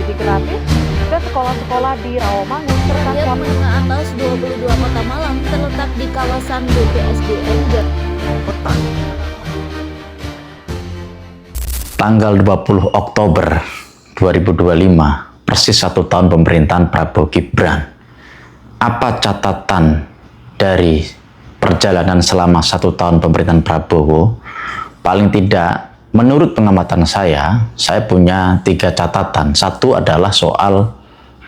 bergizi gratis ke sekolah-sekolah di Rawamangun serta Yang menengah atas 22 Kota Malang terletak di kawasan BPSDM Petang. Tanggal 20 Oktober 2025, persis 1 tahun pemerintahan Prabowo Gibran. Apa catatan dari perjalanan selama 1 tahun pemerintahan Prabowo? Paling tidak, menurut pengamatan saya punya 3 catatan. Satu adalah soal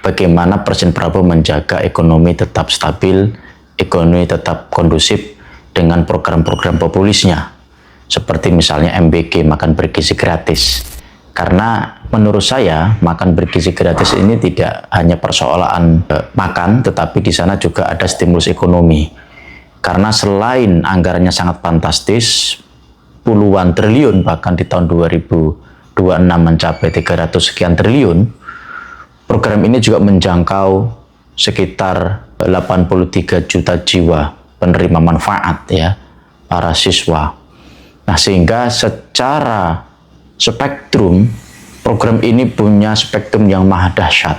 bagaimana Presiden Prabowo menjaga ekonomi tetap stabil, ekonomi tetap kondusif dengan program-program populisnya. Seperti misalnya MBG, makan bergizi gratis. Karena menurut saya, makan bergizi gratis ini tidak hanya persoalan makan, tetapi di sana juga ada stimulus ekonomi. Karena selain anggarannya sangat fantastis, puluhan triliun, bahkan di tahun 2026 mencapai 300 sekian triliun, program ini juga menjangkau sekitar 83 juta jiwa penerima manfaat, ya, para siswa. Nah, sehingga secara spektrum, program ini punya spektrum yang maha dahsyat.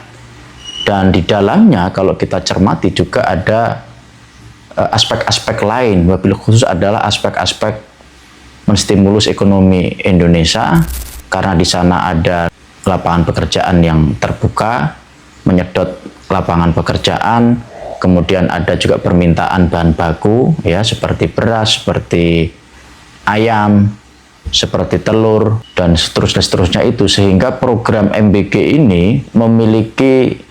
Dan di dalamnya kalau kita cermati juga ada aspek-aspek lain, wabil khusus adalah aspek-aspek menstimulus ekonomi Indonesia, karena di sana ada lapangan pekerjaan yang terbuka, menyedot lapangan pekerjaan, kemudian ada juga permintaan bahan baku, ya, seperti beras, seperti ayam, seperti telur, dan seterusnya itu, sehingga program MBG ini memiliki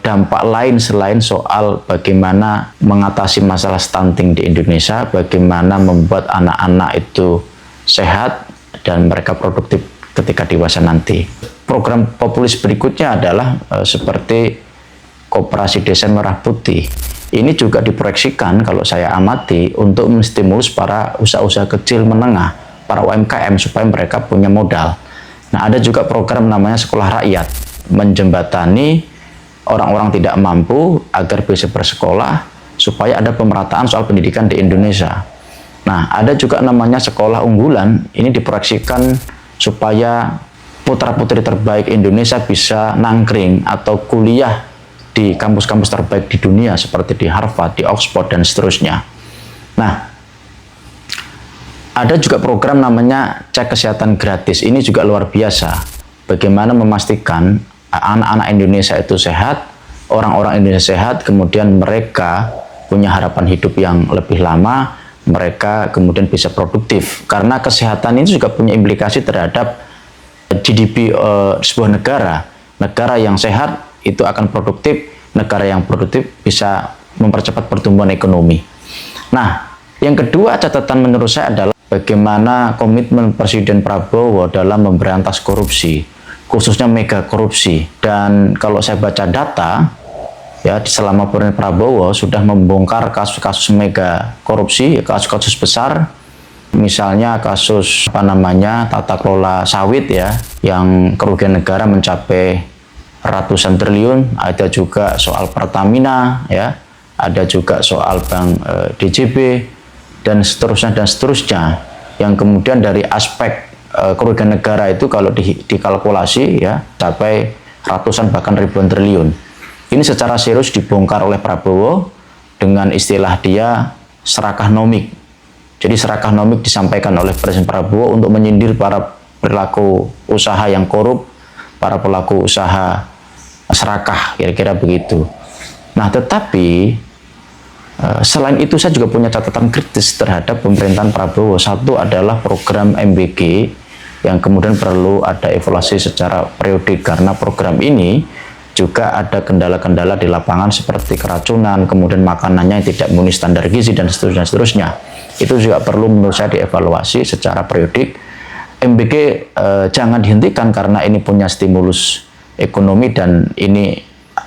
dampak lain selain soal bagaimana mengatasi masalah stunting di Indonesia, bagaimana membuat anak-anak itu sehat dan mereka produktif ketika dewasa nanti. Program populis berikutnya adalah seperti Koperasi Desa Merah Putih. Ini juga diproyeksikan kalau saya amati untuk menstimulus para usaha-usaha kecil menengah, para UMKM supaya mereka punya modal. Nah, ada juga program namanya Sekolah Rakyat, menjembatani orang-orang tidak mampu agar bisa bersekolah supaya ada pemerataan soal pendidikan di Indonesia. Nah, ada juga namanya Sekolah Unggulan, ini diproyeksikan supaya putra-putri terbaik Indonesia bisa nangkring atau kuliah di kampus-kampus terbaik di dunia seperti di Harvard, di Oxford, dan seterusnya. Nah, ada juga program namanya Cek Kesehatan Gratis. Ini juga luar biasa. Bagaimana memastikan anak-anak Indonesia itu sehat, orang-orang Indonesia sehat, kemudian mereka punya harapan hidup yang lebih lama, mereka kemudian bisa produktif. Karena kesehatan ini juga punya implikasi terhadap GDP sebuah negara. Negara yang sehat itu akan produktif, negara yang produktif bisa mempercepat pertumbuhan ekonomi. Nah, yang kedua catatan menurut saya adalah bagaimana komitmen Presiden Prabowo dalam memberantas korupsi, khususnya mega korupsi. Dan kalau saya baca data, ya, selama pemerintahan Prabowo sudah membongkar kasus-kasus mega korupsi, kasus-kasus besar, misalnya kasus tata kelola sawit, ya, yang kerugian negara mencapai ratusan triliun. Ada juga soal Pertamina, ya, ada juga soal Bank DJB, dan seterusnya, yang kemudian dari aspek kerugian negara itu kalau dikalkulasi, ya, sampai ratusan bahkan ribuan triliun. Ini secara serius dibongkar oleh Prabowo dengan istilah dia serakah nomik. Jadi serakah nomik disampaikan oleh Presiden Prabowo untuk menyindir para pelaku usaha yang korup, para pelaku usaha serakah, kira-kira begitu. Nah, tetapi selain itu saya juga punya catatan kritis terhadap pemerintahan Prabowo. Satu adalah program MBG yang kemudian perlu ada evaluasi secara periodik, karena program ini juga ada kendala-kendala di lapangan seperti keracunan, kemudian makanannya yang tidak memenuhi standar gizi, dan seterusnya. Itu juga perlu menurut saya dievaluasi secara periodik. MBG jangan dihentikan karena ini punya stimulus ekonomi dan ini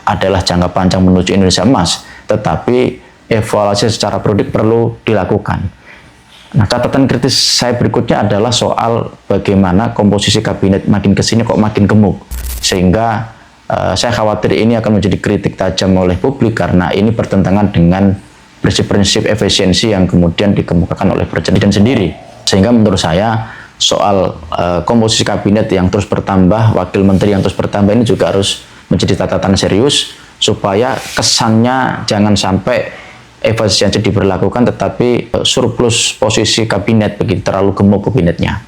adalah jangka panjang menuju Indonesia Emas, tetapi evaluasi secara periodik perlu dilakukan. Nah, catatan kritis saya berikutnya adalah soal bagaimana komposisi kabinet makin kesini kok makin gemuk, sehingga saya khawatir ini akan menjadi kritik tajam oleh publik karena ini bertentangan dengan prinsip-prinsip efisiensi yang kemudian dikemukakan oleh Presiden sendiri. Sehingga menurut saya soal komposisi kabinet yang terus bertambah, wakil menteri yang terus bertambah, ini juga harus menjadi catatan serius supaya kesannya jangan sampai efisiensi diberlakukan tetapi surplus posisi kabinet, begitu terlalu gemuk kabinetnya.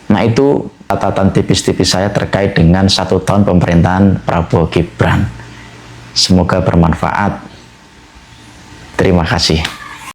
Nah, itu catatan tipis-tipis saya terkait dengan 1 tahun pemerintahan Prabowo Gibran. Semoga bermanfaat. Terima kasih.